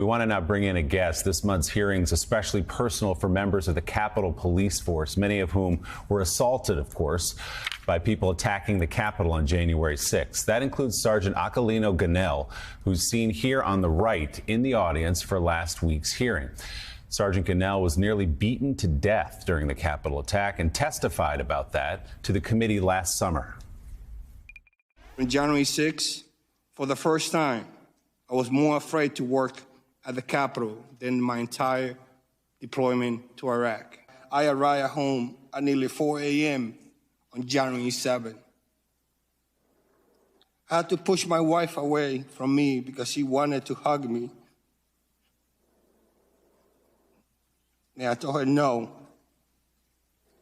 We want to now bring in a guest. This month's hearings especially personal for members of the Capitol Police Force, many of whom were assaulted, of course, by people attacking the Capitol on January 6th. That includes Sergeant Aquilino Gonell, who's seen here on the right in the audience for last week's hearing. Sergeant Gonell was nearly beaten to death during the Capitol attack and testified about that to the committee last summer. On January 6th, for the first time, I was more afraid to work at the Capitol than my entire deployment to Iraq. I arrived at home at nearly 4 a.m. on January 7th. I had to push my wife away from me because she wanted to hug me. And I told her no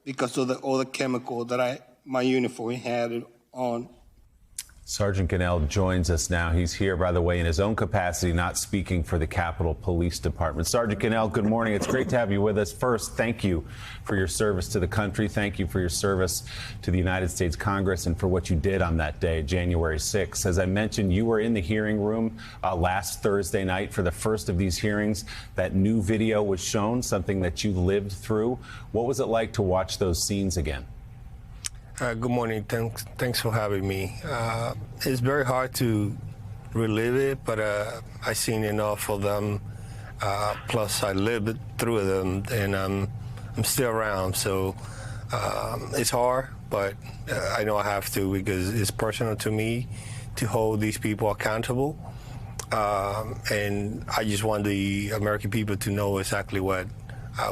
because of all the chemical that my uniform had on. Sergeant Gonell joins us now. He's here, by the way, in his own capacity, not speaking for the Capitol Police Department. Sergeant Gonell, good morning. It's great to have you with us. First, thank you for your service to the country. Thank you for your service to the United States Congress and for what you did on that day, January 6th. As I mentioned, you were in the hearing room last Thursday night for the first of these hearings. That new video was shown, something that you lived through. What was it like to watch those scenes again? Good morning. Thanks for having me. It's very hard to relive it, but I've seen enough of them. Plus, I lived through them, and I'm still around. So it's hard, but I know I have to because it's personal to me to hold these people accountable. And I just want the American people to know exactly what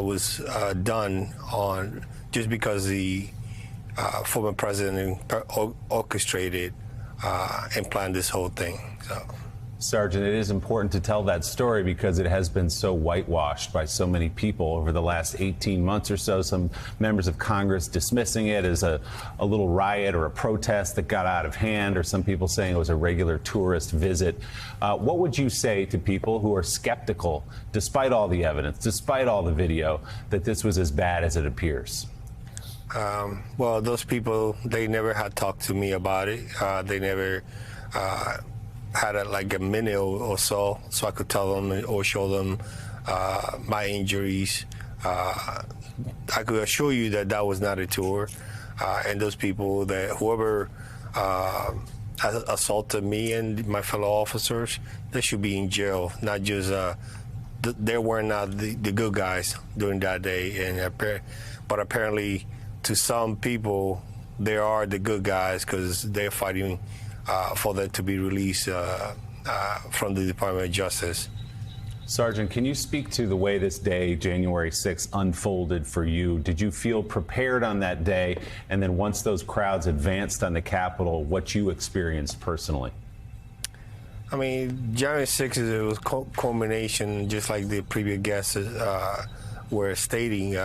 was done on just because the former president orchestrated and planned this whole thing. So, Sergeant, it is important to tell that story because it has been so whitewashed by so many people over the last 18 months or so. Some members of Congress dismissing it as a little riot or a protest that got out of hand, or some people saying it was a regular tourist visit. What would you say to people who are skeptical, despite all the evidence, despite all the video, that this was as bad as it appears? Well, those people, they never had talked to me about it. They never had like a minute or so I could tell them or show them my injuries. I could assure you that that was not a tour. And those people, that whoever assaulted me and my fellow officers, they should be in jail, not just, they were not the good guys during that day. But apparently, to some people, they are the good guys because they're fighting for them to be released from the Department of Justice. Sergeant, can you speak to the way this day, January 6th, unfolded for you? Did you feel prepared on that day? And then once those crowds advanced on the Capitol, what you experienced personally? I mean, January 6th, it was culmination, just like the previous guests were stating.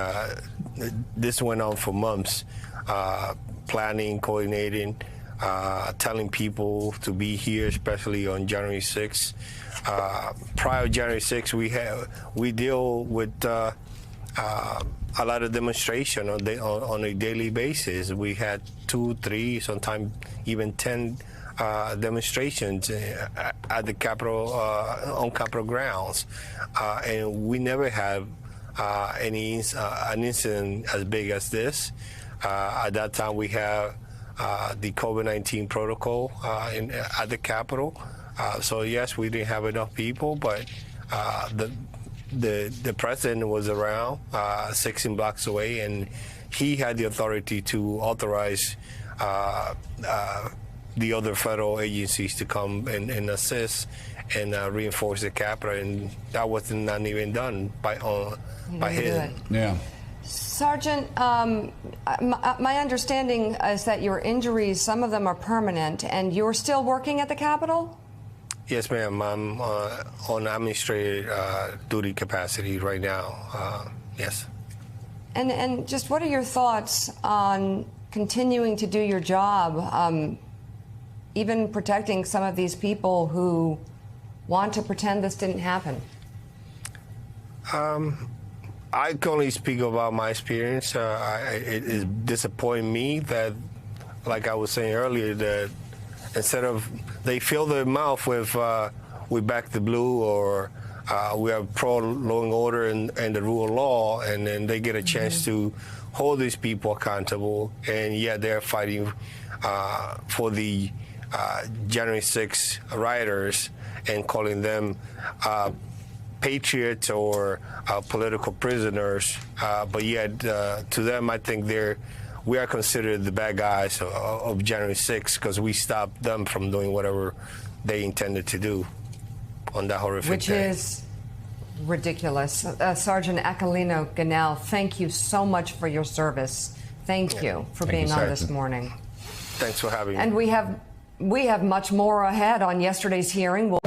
This went on for months, planning, coordinating, telling people to be here, especially on January 6th. Prior to January 6th, we deal with a lot of demonstration on a daily basis. We had 2, 3, sometimes even 10 demonstrations at the Capitol, on Capitol grounds, and we never have an incident as big as this. At that time, we have the COVID-19 protocol at the Capitol. So yes, we didn't have enough people, but the president was around 16 blocks away, and he had the authority to authorize the other federal agencies to come and assist and reinforce the Capitol, and that was not even done by him. Yeah. Sergeant, my understanding is that your injuries, some of them are permanent, and you're still working at the Capitol? Yes, ma'am. I'm on administrative duty capacity right now. Yes. And just what are your thoughts on continuing to do your job, even protecting some of these people who want to pretend this didn't happen? I can only speak about my experience. It is disappointing me that, like I was saying earlier, that instead of they fill their mouth with "Back the Blue" or we are pro law and order and the rule of law, and then they get a chance to hold these people accountable, and yet they're fighting for the January 6 rioters and calling them patriots or political prisoners, but yet to them, I think we are considered the bad guys of January 6 because we stopped them from doing whatever they intended to do on that horrific Which day. is ridiculous. Sergeant Aquilino Ganell, thank you so much for your service. Thank you for being on this morning. Thanks for having me. And we have much more ahead on yesterday's hearing.